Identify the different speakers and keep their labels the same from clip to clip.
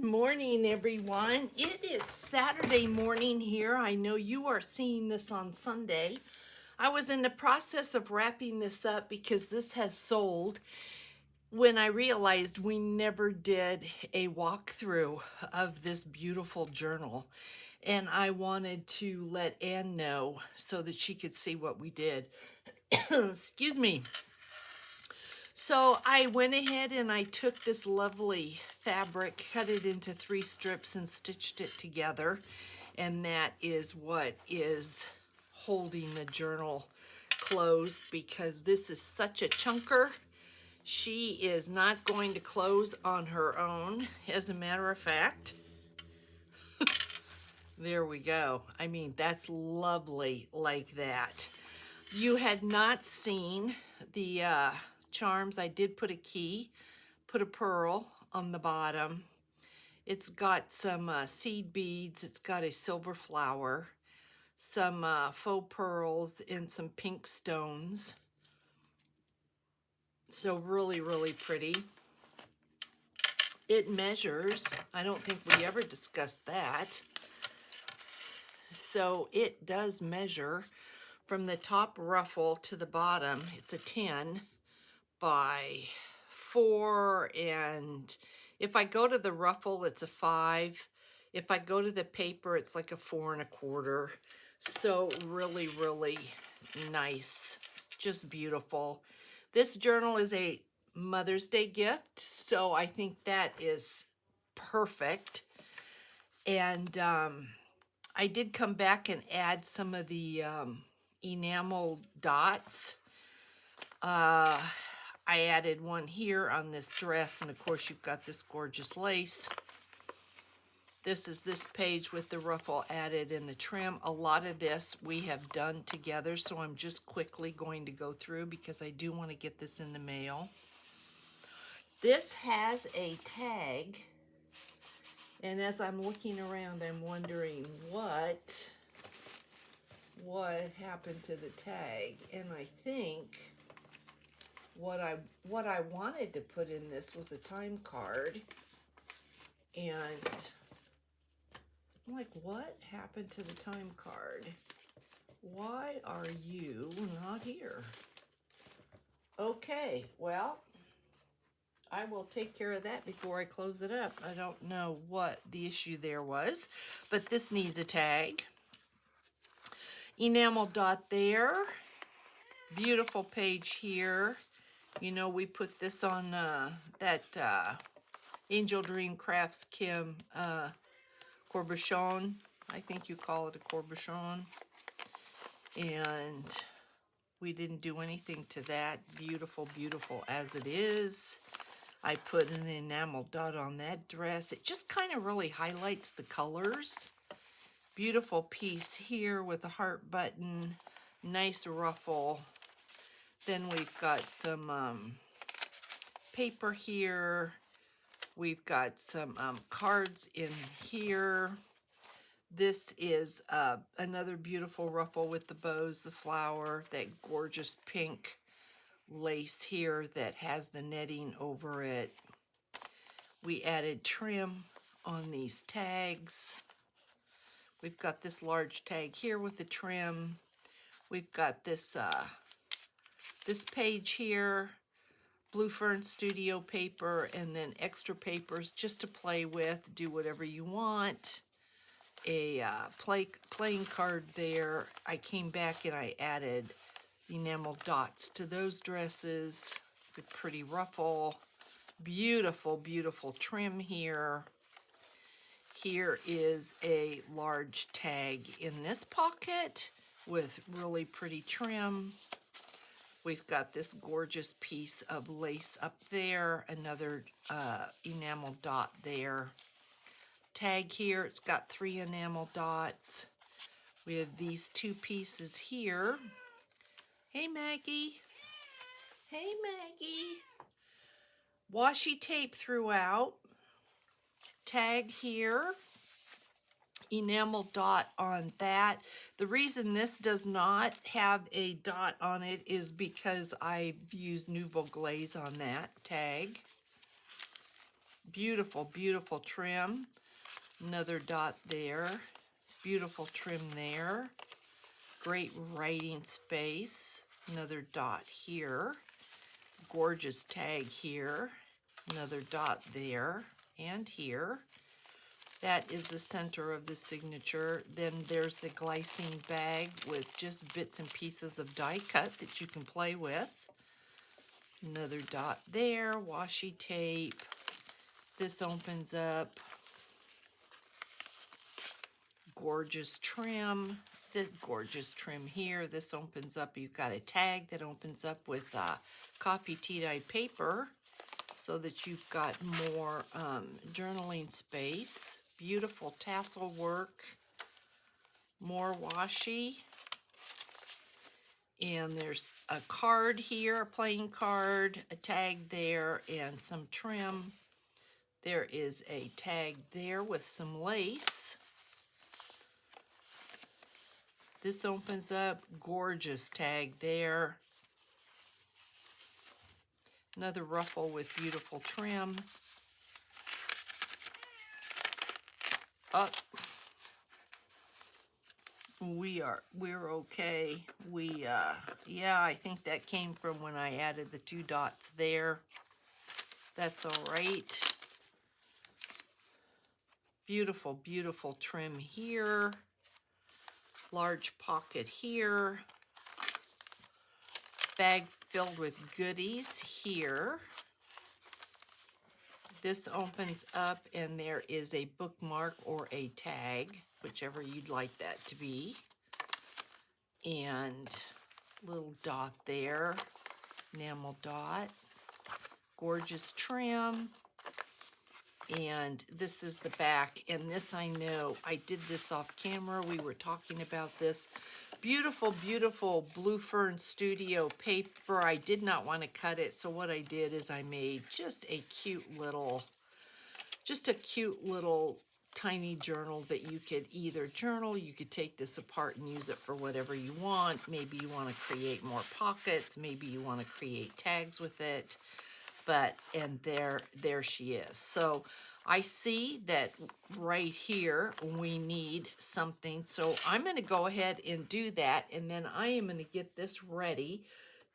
Speaker 1: Good morning, everyone. It is Saturday morning here. I know you are seeing this on Sunday. I was in the process of wrapping this up because this has sold when I realized we never did a walkthrough of this beautiful journal. And I wanted to let Ann know so that she could see what we did. Excuse me. So I went ahead and I took this lovely fabric, cut it into 3 strips and stitched it together. And that is what is holding the journal closed because this is such a chunker. She is not going to close on her own. As a matter of fact, there we go. I mean, that's lovely like that. You had not seen the charms. I did put a key, put a pearl on the bottom. It's got some seed beads. It's got a silver flower, some faux pearls, and some pink stones. So really, really pretty. It measures. I don't think we ever discussed that. So it does measure from the top ruffle to the bottom. It's a 10 by 4, and if I go to the ruffle, it's a 5. If I go to the paper, it's like a 4 1/4. So really, really nice. Just beautiful. This journal is a Mother's Day gift, so I think that is perfect. And I did come back and add some of the enamel dots. I added one here on this dress, and of course you've got this gorgeous lace. This is this page with the ruffle added in the trim. A lot of this we have done together, so I'm just quickly going to go through because I do want to get this in the mail. This has a tag, and as I'm looking around, I'm wondering what happened to the tag. And I think what I wanted to put in this was a time card, and I'm like, what happened to the time card? Why are you not here? Okay, well, I will take care of that before I close it up. I don't know what the issue there was, but this needs a tag. Enamel dot there. Beautiful page here. You know, we put this on that Angel Dream Crafts Kim Corbichon. I think you call it a corbichon. And we didn't do anything to that. Beautiful, beautiful as it is. I put an enamel dot on that dress. It just kind of really highlights the colors. Beautiful piece here with a heart button. Nice ruffle. Then we've got some paper here. We've got some cards in here. This is another beautiful ruffle with the bows, the flower, that gorgeous pink lace here that has the netting over it. We added trim on these tags. We've got this large tag here with the trim. We've got this this page here, Blue Fern Studio paper, and then extra papers just to play with, do whatever you want. A playing card there. I came back and I added enamel dots to those dresses. Good pretty ruffle. Beautiful, beautiful trim here. Here is a large tag in this pocket with really pretty trim. We've got this gorgeous piece of lace up there, another enamel dot there. Tag here, it's got 3 enamel dots. We have these 2 pieces here. Hey, Maggie. Hey, Maggie. Washi tape throughout. Tag here. Enamel dot on that. The reason this does not have a dot on it is because I've used Nouveau Glaze on that tag. Beautiful, beautiful trim. Another dot there. Beautiful trim there. Great writing space. Another dot here. Gorgeous tag here. Another dot there and here. That is the center of the signature. Then there's the glycine bag with just bits and pieces of die cut that you can play with. Another dot there, washi tape. This opens up. Gorgeous trim. This gorgeous trim here. This opens up. You've got a tag that opens up with coffee tea dye paper so that you've got more journaling space. Beautiful tassel work. More washi. And there's a card here, a plain card, a tag there, and some trim. There is a tag there with some lace. This opens up, gorgeous tag there. Another ruffle with beautiful trim. Up. We're okay. Yeah, I think that came from when I added the 2 dots there. That's all right. Beautiful, beautiful trim here. Large pocket here. Bag filled with goodies here. This opens up and there is a bookmark or a tag, whichever you'd like that to be. And little dot there, enamel dot. Gorgeous trim. And this is the back, and this I know, I did this off camera, we were talking about this. Beautiful, beautiful Blue Fern Studio paper. I did not want to cut it, so what I did is I made just a cute little tiny journal that you could either journal, you could take this apart and use it for whatever you want. Maybe you want to create more pockets, maybe you want to create tags with it. And there she is. So I see that right here we need something. So I'm going to go ahead and do that. And then I am going to get this ready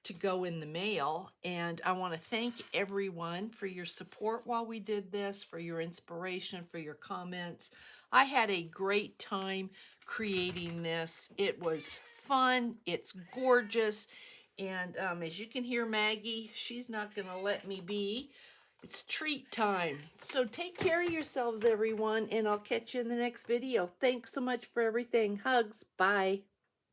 Speaker 1: to go in the mail. And I want to thank everyone for your support while we did this, for your inspiration, for your comments. I had a great time creating this. It was fun. It's gorgeous. And as you can hear Maggie, she's not going to let me be. It's treat time. So take care of yourselves, everyone, and I'll catch you in the next video. Thanks so much for everything. Hugs. Bye.